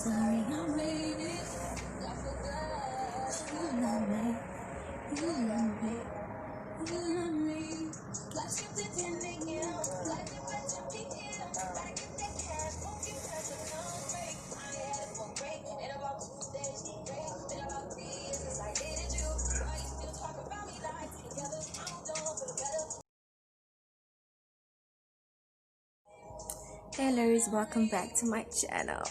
sorry I made it. You love me. You love me. You love me. Like you pretending you. Like you pretending you. Like you think that won't you touch it on me. I had it for great. In about 2 days, great. Been about 3 years since I dated you. Why you still talk about me like together? I don't know for the better. Hello, welcome back to my channel.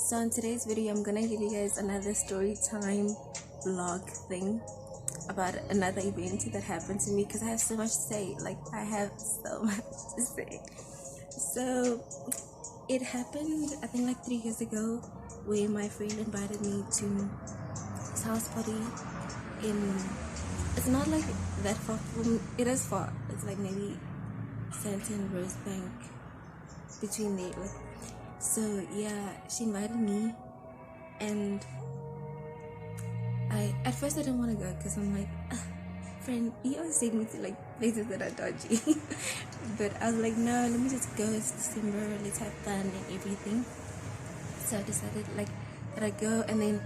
So in today's video, I'm gonna give you guys another story time vlog thing about another event that happened to me, because I have so much to say. Like, I have so much to say. So it happened, I think, like 3 years ago, where my friend invited me to his house party in, it's not like that far from, it is far, it's like maybe Santa and Rosebank, between there. Like, so yeah, she invited me, and at first I didn't want to go, because I'm like, friend, you always take me to like places that are dodgy. But I was like, no, let me just go, it's December, let's have fun and everything. So I decided like that I go, and then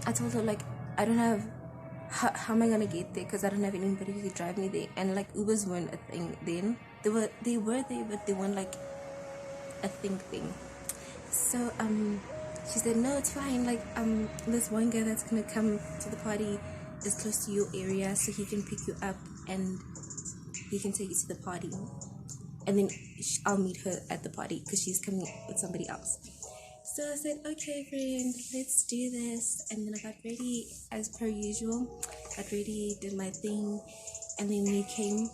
I told her like, I don't have, how am I gonna get there, because I don't have anybody who could drive me there, and like Ubers weren't a thing then. They were there, but they weren't like a thing. So she said, no, it's fine, like this one guy that's gonna come to the party is close to your area, so he can pick you up and he can take you to the party, and then I'll meet her at the party because she's coming with somebody else. So I said, okay friend, let's do this. And then I got ready as per usual, got ready, did my thing, and then we came,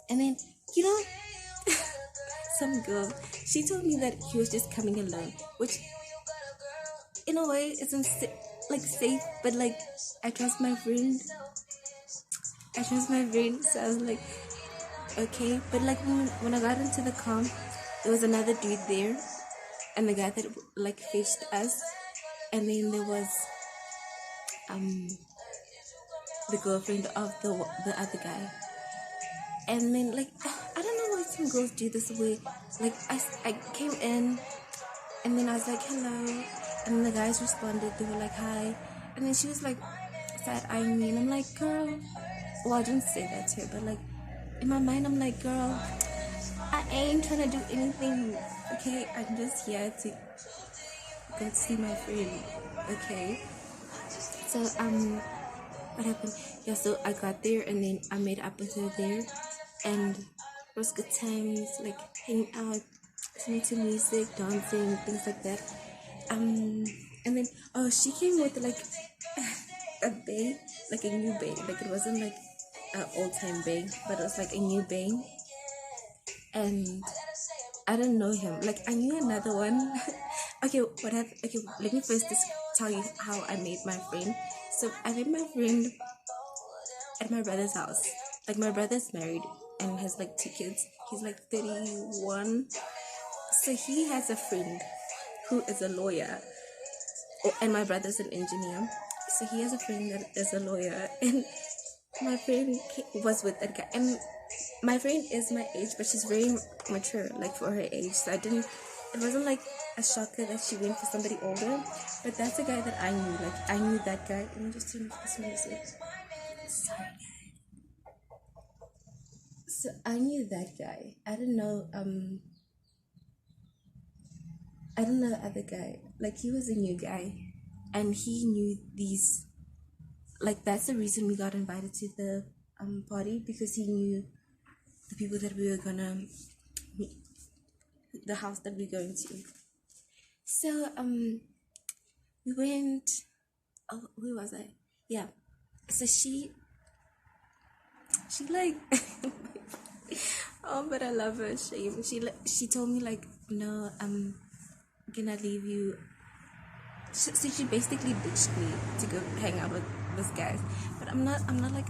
and then, you know, some girl, she told me that he was just coming alone, which in a way isn't like safe, but like I trust my friend, so I was like, okay. But like when I got into the car, there was another dude there, and the guy that like fetched us, and then there was the girlfriend of the other guy. And then like, I don't know why some girls do this way. Like I came in, and then I was like, hello, and then the guys responded, they were like, hi, and then she was like side-eyeing me, and I'm like, girl, well, I didn't say that to her, but like in my mind I'm like, girl, I ain't trying to do anything, okay? I'm just here to go to see my friend, okay? So what happened? Yeah, so I got there, and then I made up with her there, and it was good times, like hanging out, listening to music, dancing, things like that. And then she came with like a bay, like a new bay, like it wasn't like an old-time bay, but it was like a new bay. And I didn't know him, like I knew another one. Okay, what happened? Okay, let me first just tell you how I made my friend. So I met my friend at my brother's house. Like, my brother's married and has like 2 kids. He's like 31. So he has a friend who is a lawyer, and my brother's an engineer. So he has a friend that is a lawyer, and my friend was with that guy. And my friend is my age, but she's very mature, like for her age. So it wasn't like a shocker that she went for somebody older. But that's the guy that I knew. Like, I knew that guy. Let me just turn this music. Sorry, guys. So I knew that guy. I don't know the other guy. Like, he was a new guy, and he knew these. Like, that's the reason we got invited to the party, because he knew the people that we were gonna meet, the house that we're going to. So we went. Oh, where was I? Yeah. So she like. Oh, but I love her. She told me like, no, I'm gonna leave you. So she basically ditched me to go hang out with those guys. But I'm not like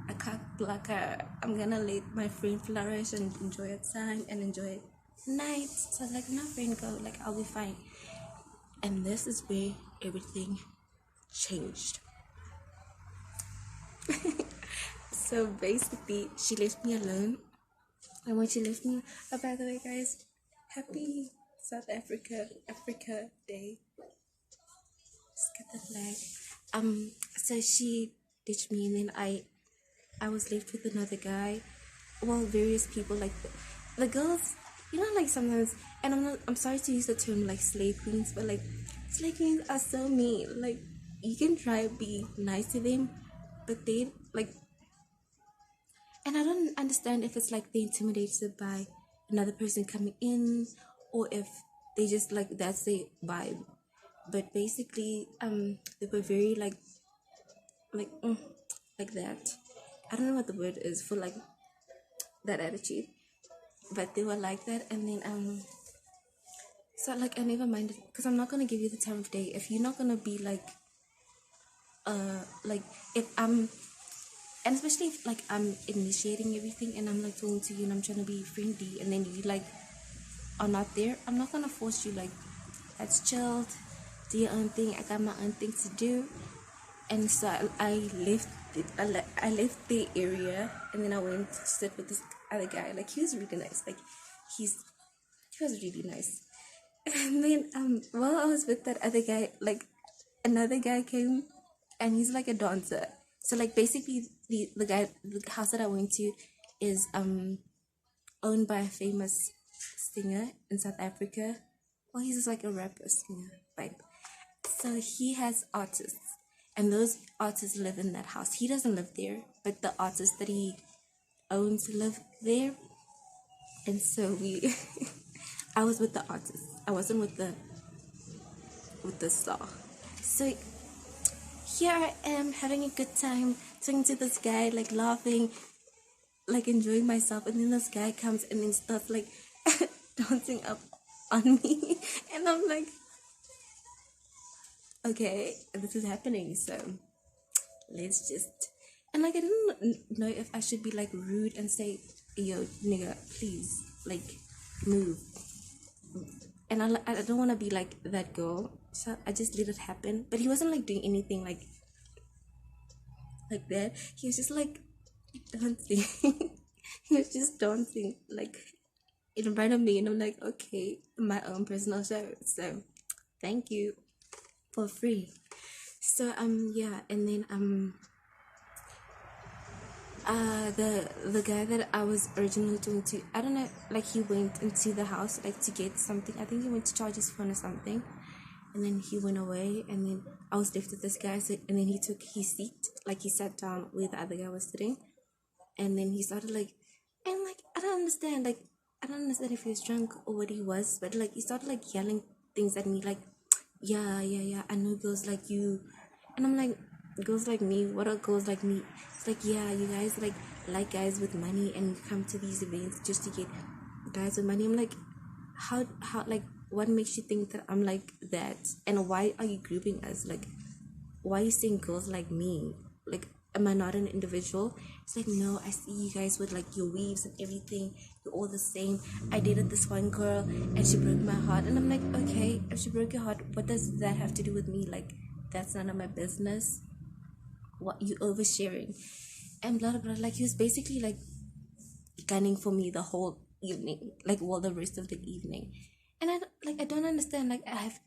a cock blocker. I'm gonna let my friend flourish and enjoy her time and enjoy night. So I was like, no, friend, go. Like, I'll be fine. And this is where everything changed. So basically, she left me alone. And when she left me, oh, by the way, guys, happy South Africa Day. Just got the flag. So she ditched me, and then I was left with another guy. Well, various people, like the girls, like sometimes, and I'm sorry to use the term like slave queens, but like slave queens are so mean. Like you can try to be nice to them, but they like, and I don't understand if it's like they intimidated by another person coming in, or if they just like that's their vibe. But basically, they were very like like that. I don't know what the word is for like that attitude, but they were like that. And then so like I never minded, because I'm not gonna give you the time of day if you're not gonna be like if I'm, and especially if like I'm initiating everything and I'm like talking to you and I'm trying to be friendly, and then you like are not there. I'm not gonna force you. Like, that's chilled, do your own thing, I got my own thing to do. And so I left I left the area, and then I went to sit with this other guy. Like, he was really nice. Like, he was really nice. And then while I was with that other guy, like another guy came, and he's like a dancer. So like basically the house that I went to is owned by a famous singer in South Africa. Well, he's just like a rapper singer, right? So he has artists, and those artists live in that house. He doesn't live there, but the artists that he owns live there. And so we, I was with the artist. I wasn't with the star. So here I am having a good time, talking to this guy, like laughing, like enjoying myself, and then this guy comes and then starts like dancing up on me, and I'm like, okay, this is happening, so let's just, and like I didn't know if I should be like rude and say, yo nigga, please like move, and I don't want to be like that girl, so I just let it happen. But he wasn't like doing anything like that. He was just like dancing. He was just dancing like in front of me, and I'm like, okay, my own personal show, so thank you for free. So yeah, and then the guy that I was originally talking to, I don't know, like he went into the house like to get something. I think he went to charge his phone or something, and then he went away, and then I was left with this guy. So, and then he took his seat, like he sat down where the other guy was sitting, and then he started like, and like I don't understand if he was drunk or what he was, but like he started like yelling things at me, like, yeah, I know girls like you. And I'm like, girls like me? What are girls like me? It's like, yeah, you guys like guys with money, and you come to these events just to get guys with money. I'm like, how like, what makes you think that I'm like that? And why are you grouping us? Like, why are you saying girls like me? Like, am I not an individual? It's like, no, I see you guys with like your weaves and everything, you're all the same. I dated this one girl and she broke my heart, and I'm like, okay, if she broke your heart, what does that have to do with me? Like, that's none of my business. What, you oversharing? And blah blah blah. Like, he was basically like gunning for me the whole evening, like all the rest of the evening. And I don't understand. Like, I have,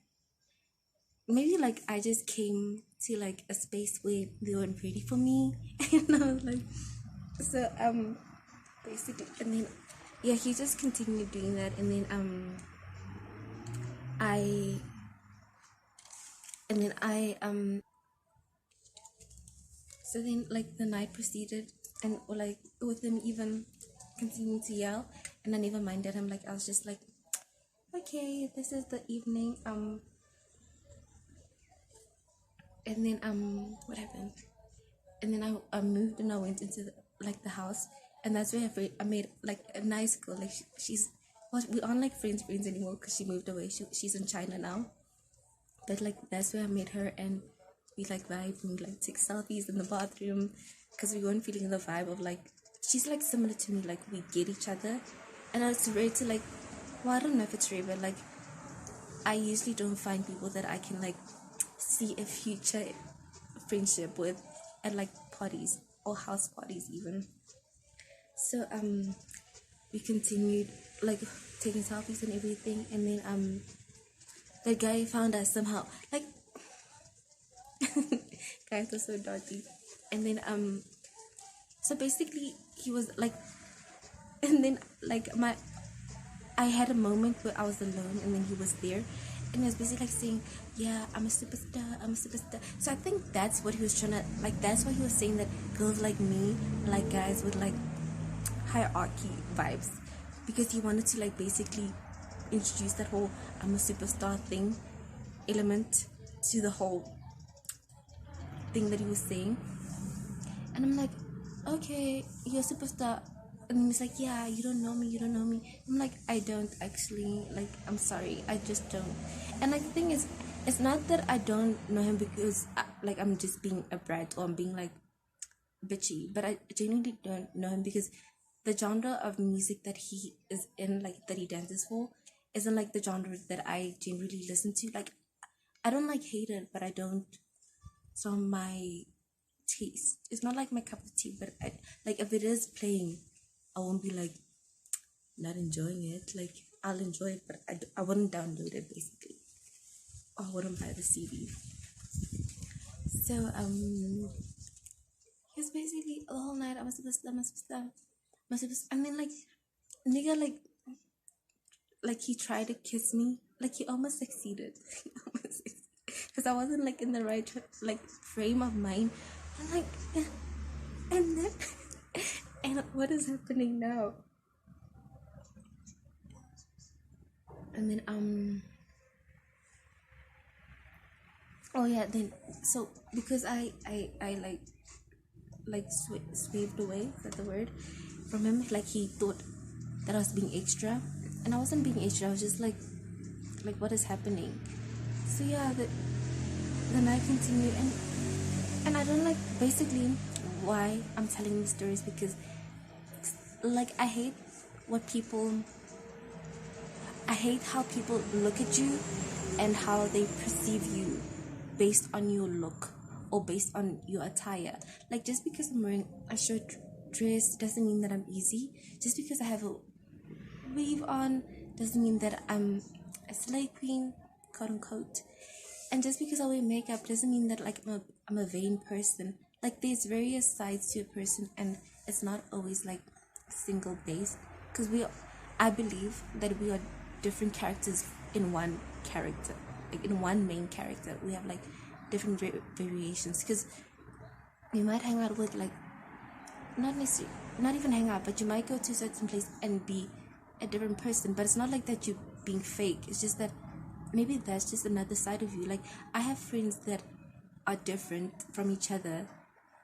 maybe like I just came to like a space where they weren't ready for me. And I was like, so basically, and then yeah, he just continued doing that. And then I so then like the night proceeded, and or like with him even continuing to yell, and I never minded him. Like, I was just like, okay, this is the evening. And then what happened? And then I moved, and I went into the house, and that's where I made like a nice girl. Like, she's, well, we aren't like friends anymore because she moved away. She's in China now. But like, that's where I met her, and we like vibe, and we like take selfies in the bathroom, because we weren't feeling the vibe of like, she's like similar to me, like we get each other. And it's rare to like, well, I don't know if it's rare, but like I usually don't find people that I can like see a future friendship with at like parties or house parties even. So we continued, like taking selfies and everything, and then the guy found us somehow. Like, guys are so dirty. And then so basically he was like, and then like I had a moment where I was alone, and then he was there, and he was basically like saying, "Yeah, I'm a superstar, I'm a superstar." So I think that's what he was trying to like. That's why he was saying that girls like me, like guys with like hierarchy vibes, because he wanted to like basically introduce that whole "I'm a superstar" thing element to the whole thing that he was saying. And I'm like, okay, you're a superstar. And then he's like, yeah, you don't know me, you don't know me. I'm like, I don't actually, like, I'm sorry, I just don't. And like, the thing is, it's not that I don't know him because, like, I'm just being a brat or I'm being, like, bitchy. But I genuinely don't know him because the genre of music that he is in, like, that he dances for, isn't, like, the genre that I generally listen to. Like, I don't, like, hate it, but I don't. So my taste. It's not like my cup of tea, but like if it is playing, I won't be like not enjoying it. Like I'll enjoy it, but I wouldn't download it basically. Or I wouldn't buy the CD. So it's basically the whole night I was supposed to, I mean like nigga like he tried to kiss me. Like he almost succeeded. Because I wasn't like in the right like frame of mind. I'm like and then and what is happening now? And then oh yeah, then so because I like swerved away, is that the word, from him. Like he thought that I was being extra, and I wasn't being extra. I was just like what is happening? So yeah, the night continued, and I don't like basically why I'm telling these stories, because like I hate how people look at you and how they perceive you based on your look or based on your attire. Like just because I'm wearing a short dress doesn't mean that I'm easy. Just because I have a weave on doesn't mean that I'm a slay queen, quote unquote. And just because I wear makeup doesn't mean that like I'm a vain person. Like there's various sides to a person, and it's not always like single based. Because I believe that we are different characters in one character, like in one main character. We have like different variations. Because you might hang out with like not necessarily, not even hang out, but you might go to a certain place and be a different person. But it's not like that you're being fake. It's just that maybe that's just another side of you. Like I have friends that are different from each other,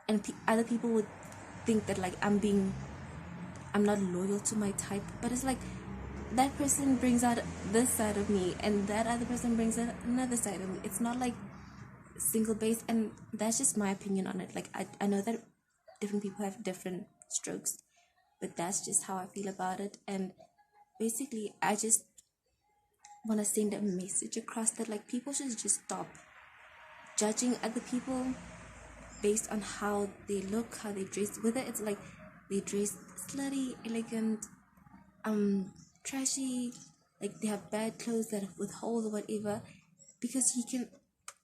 and other people would think that like I'm not loyal to my type, but it's like that person brings out this side of me and that other person brings out another side of me. It's not like single based, and that's just my opinion on it. Like I know that different people have different strokes, but that's just how I feel about it. And basically I just want to send a message across that like people should just stop judging other people based on how they look, how they dress, whether it's like they dress slutty, elegant, trashy, like they have bad clothes that with holes or whatever, because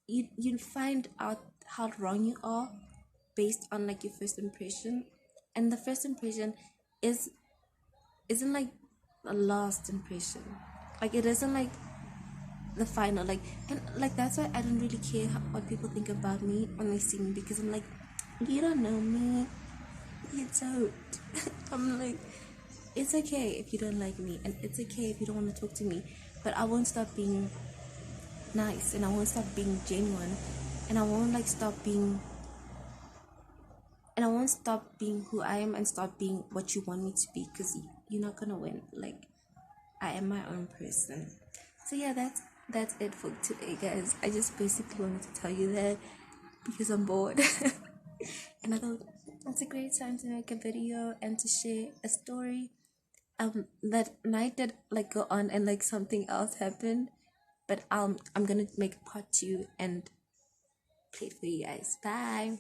you find out how wrong you are based on like your first impression. And the first impression isn't like the last impression. Like it isn't like the final, like, and like that's why I don't really care what people think about me when they see me, because I'm like, you don't know me, you don't. I'm like, it's okay if you don't like me, and it's okay if you don't want to talk to me, but I won't stop being nice, and I won't stop being genuine, and I won't like stop being, and I won't stop being who I am and stop being what you want me to be, because you're not gonna win. Like I am my own person. So yeah, that's it for today, guys. I just basically wanted to tell you that because I'm bored. And I thought it's a great time to make a video and to share a story. That night did like go on and like something else happened, but I'm gonna make part 2 and play it for you guys. Bye.